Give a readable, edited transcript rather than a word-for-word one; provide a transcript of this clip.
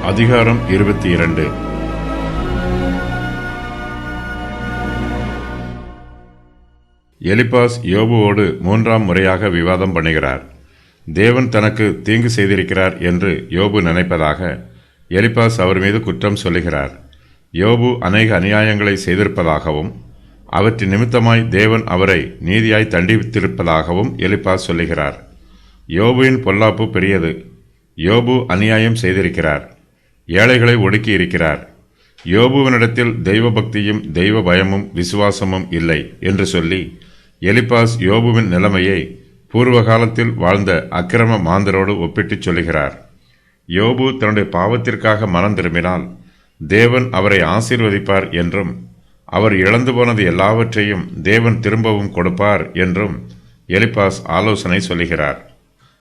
அதிகாரம் 22. எலிப்பாஸ் யோபுவோடு 3ஆம் முறையாக விவாதம் பண்ணுகிறார். தேவன் தனக்கு தீங்கு செய்திருக்கிறார் என்று யோபு நினைப்பதாக எலிப்பாஸ் அவர் மீது குற்றம் சொல்லுகிறார். யோபு அநேக அநியாயங்களை செய்திருப்பதாகவும் அவற்றின் நிமித்தமாய் தேவன் அவரை நீதியாய் தண்டித்திருப்பதாகவும் எலிப்பாஸ் சொல்லுகிறார். யோபுவின் பொல்லாப்பு பெரியது. யோபு அநியாயம் செய்திருக்கிறார். ஏழைகளை ஒடுக்கி இருக்கிறார். யோபுவினிடத்தில் தெய்வ பக்தியும் தெய்வ பயமும் விசுவாசமும் இல்லை என்று சொல்லி எலிப்பாஸ் யோபுவின் நிலைமையை பூர்வ காலத்தில் வாழ்ந்த அக்கிரம மாந்தரோடு ஒப்பிட்டுச் சொல்லுகிறார். யோபு தன்னுடைய பாவத்திற்காக மனம் திரும்பினால் தேவன் அவரை ஆசீர்வதிப்பார் என்றும் அவர் இழந்து போனது எல்லாவற்றையும் தேவன் திரும்பவும் கொடுப்பார் என்றும் எலிப்பாஸ் ஆலோசனை சொல்லுகிறார்.